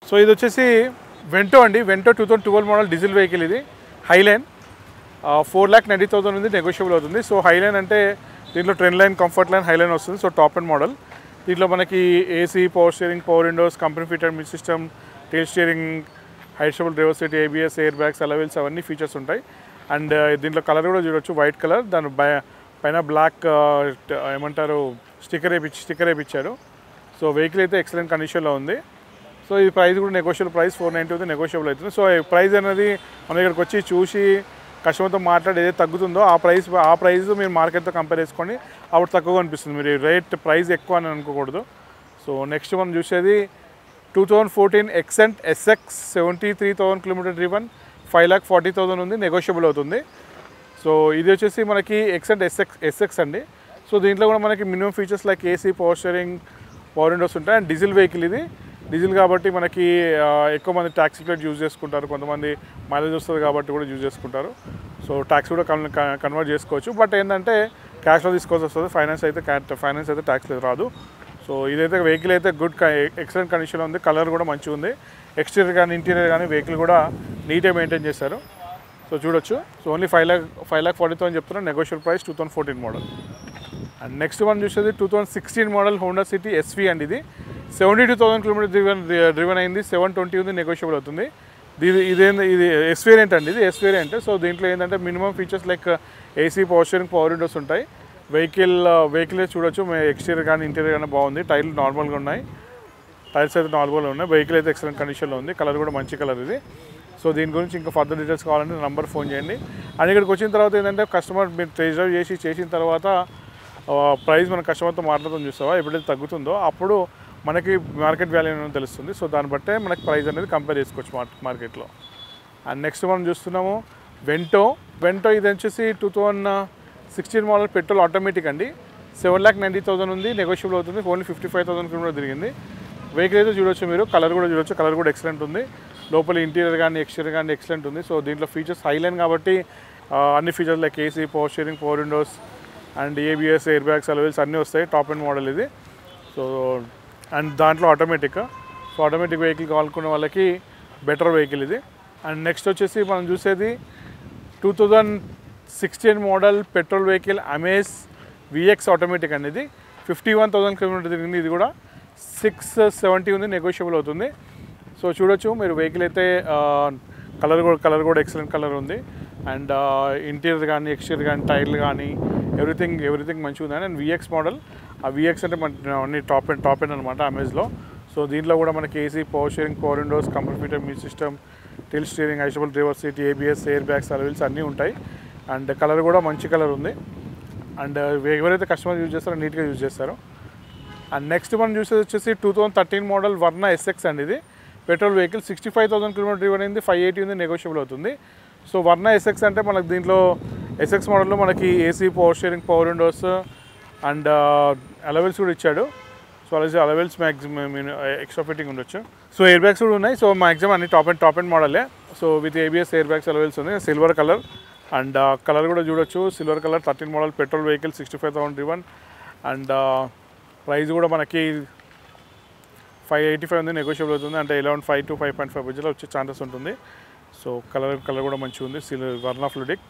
So ఇది వచ్చేసి Vento అండి, వెంటో 2012 మోడల్ డీజిల్ వెహికల్. ఇది హైలైన్ 4,90,000 ఉంది, నెగోషియబుల్ అవుతుంది. సో హైలైన్ అంటే దీంట్లో Trendline, Comfortline, Highline వస్తుంది. So top end model. దీంట్లో మనకి AC, power steering, power windows, company fitted music system, tilt steering, హైడ్రబుల్ driver seat, ABS, air bags, alloy wheels అవన్నీ ఫీచర్స్ ఉంటాయి. అండ్ దీంట్లో కలర్ కూడా చూడొచ్చు, వైట్ కలర్. దాని పైన బ్లాక్ ఏమంటారు స్టిక్కర్ వేయించారు. సో వెహికల్ అయితే ఎక్సలెంట్ కండిషన్లో ఉంది. సో ఈ ప్రైస్ కూడా నెగోషియబుల్ ప్రైస్ 490 ఉంది, నెగోషియబుల్ అవుతుంది. సో ప్రైస్ అనేది మన ఇక్కడికి వచ్చి చూసి కస్టమర్తో మాట్లాడి ఏదైతే తగ్గుతుందో ఆ ప్రైస్ మీరు మార్కెట్తో కంపేర్ చేసుకోండి, అప్పుడు తక్కువగా అనిపిస్తుంది. మీరు ప్రైస్ ఎక్కువ అని అనుకోకూడదు. సో నెక్స్ట్ మనం చూసేది 2014 ఎక్సెంట్ ఎస్ఎక్స్ 73,000 కిలోమీటర్ డ్రివన్, 5,40,000 ఉంది, నెగోషియబుల్ అవుతుంది. సో ఇది వచ్చేసి మనకి ఎక్సెంట్ ఎస్ఎక్స్ అండి. సో దీంట్లో కూడా మనకి minimum features like AC, power steering, power Windows ఉంటాయి. అండ్ డీజిల్ వెహికల్ ఇది. డీజిల్ కాబట్టి మనకి ఎక్కువ మంది ట్యాక్సీ ప్లేట్ యూజ్ చేసుకుంటారు, కొంతమంది మైలేజ్ వస్తుంది కాబట్టి కూడా యూజ్ చేసుకుంటారు. సో ట్యాక్స్ కూడా కన్వర్ట్ చేసుకోవచ్చు. బట్ ఏంటంటే క్యాష్లో తీసుకోవాల్సి వస్తుంది, ఫైనాన్స్ అయితే ట్యాక్స్ రాదు. సో ఇదైతే వెహికల్ అయితే ఎక్సలెంట్ కండిషన్లో ఉంది. కలర్ కూడా మంచిగా ఉంది. ఎక్స్టీరియర్ కానీ ఇంటీరియర్ కానీ వెహికల్ కూడా నీట్గా మెయింటైన్ చేశారు. సో చూడొచ్చు. సో ఓన్లీ 5,40,000 చెప్తున్నారు, negotiable price, 2014 model. And next మనం చూసేది 2016 మోడల్ హోండా సిటీ ఎస్వి అండి. ఇది 72,000 కిలోమీటర్ డ్రివన్ అయింది, 720 ఉంది, నెగోషియబుల్ అవుతుంది. ఇది ఎస్ వేరియంట్ అండి. ఇది ఎస్ వేరియంట్. సో దీంట్లో ఏంటంటే minimum features like AC, power steering, power Windows ఉంటాయి. వెహికల్ చూడొచ్చు, ఎక్స్టీరియర్ కానీ ఇంటీరియర్ కానీ బాగుంది. టైర్లు నార్మల్గా ఉన్నాయి, టైర్స్ అయితే నార్మల్గా ఉన్నాయి. వెహికల్ అయితే ఎక్సలెంట్ కండిషన్లో ఉంది. కలర్ కూడా మంచి కలర్ ఇది. సో దీని గురించి ఇంకా ఫర్దర్ డీటెయిల్స్ కావాలంటే నంబర్ ఫోన్ చేయండి. అండ్ ఇక్కడికి వచ్చిన తర్వాత ఏంటంటే కస్టమర్ మీరు టెస్ట్ డ్రైవ్ చేసిన తర్వాత ప్రైస్ మన కస్టమర్తో మాట్లాడతాం, చూస్తావా ఎప్పుడైతే తగ్గుతుందో అప్పుడు మనకి మార్కెట్ వాల్యూ ఏమైనా తెలుస్తుంది. సో దాన్ని బట్టే మనకి ప్రైస్ అనేది కంపేర్ చేసుకోవచ్చు మార్కెట్లో. అండ్ నెక్స్ట్ మనం చూస్తున్నాము వెంటో. ఇది వచ్చేసి 2016 మోడల్ పెట్రోల్ ఆటోమేటిక్ అండి. 7,90,000 ఉంది, నెగోషియబుల్ అవుతుంది. ఓన్లీ 55,000 కిలోమీటర్ తిరిగింది. వెహికల్ అయితే చూడొచ్చు మీరు, కలర్ కూడా చూడొచ్చు. కలర్ కూడా ఎక్సలెంట్ ఉంది. లోపల ఇంటీరియర్ కానీ ఎక్స్టీరియర్ కానీ ఎక్సలెంట్ ఉంది. సో దీంట్లో ఫీచర్స్ హైలైన్ కాబట్టి అన్ని features like AC, power steering, power windows and ABS, air bags, alloy wheels అన్నీ వస్తాయి. టాప్ అండ్ మోడల్ ఇది. సో అండ్ దాంట్లో ఆటోమేటిక్. సో ఆటోమేటిక్ వెహికల్ కావాలనుకునే వాళ్ళకి బెటర్ వెహికల్ ఇది. అండ్ నెక్స్ట్ వచ్చేసి మనం చూసేది 2016 model petrol vehicle amaze vx automatic అండి. ఇది 51,000 కిలోమీటర్ తిరిగింది. ఇది కూడా 670 ఉంది, నెగోషియబుల్ అవుతుంది. సో చూడొచ్చు మీరు వెహికల్ అయితే కలర్ కూడా ఎక్సలెంట్ కలర్ ఉంది. అండ్ ఇంటీరియర్ కానీ ఎక్స్టీరియర్ కానీ టైర్లు కానీ ఎవ్రీథింగ్ మంచిగా ఉంది. అండ్ విఎక్స్ మోడల్, ఆ విఎక్స్ అంటే అన్ని టాప్ ఎండ్ అనమాట అమేజ్లో. సో దీంట్లో కూడా మనకి AC, power steering, power windows, company fitted music system, tilt steering, హైడ్రబుల్ driver seat, ABS, air bags, alloy wheels అన్నీ ఉంటాయి. అండ్ కలర్ కూడా మంచి కలర్ ఉంది. అండ్ ఎవరైతే కస్టమర్ యూజ్ చేస్తారో నీట్గా యూజ్ చేస్తారు. అండ్ నెక్స్ట్ మనం చూసేది వచ్చేసి 2013 మోడల్ వర్నా ఎస్ఎక్స్ అండి. ఇది పెట్రోల్ వెహికల్ 65,000 కిలోమీటర్ డ్రైవన్ అయింది, 580 ఉంది, నెగోషియబుల్ అవుతుంది. సో వర్నా ఎస్ఎక్స్ అంటే మనకు దీంట్లో ఎస్ఎక్స్ మోడల్లో మనకి AC, power steering, power windows and alloy wheels కూడా ఇచ్చాడు. So alloy wheels maximum extra fitting ఉండొచ్చు. సో ఎయిర్ బ్యాగ్స్ కూడా ఉన్నాయి. సో మ్యాక్సిమం అన్ని టాప్ అండ్ మోడలే. So with ABS, air bags, alloy wheels ఉంది. Silver colour. అండ్ కలర్ కూడా చూడొచ్చు, silver colour. 13 model petrol vehicle 65,000 driven. And price కూడా మనకి 585 ఉంది, నెగోషియబుల్ అవుతుంది. అంటే 11.5 to 5.5 మధ్యలో వచ్చే ఛాన్సెస్ ఉంటుంది. సో కలర్ కూడా మంచిగా ఉంది. Verna fluidic.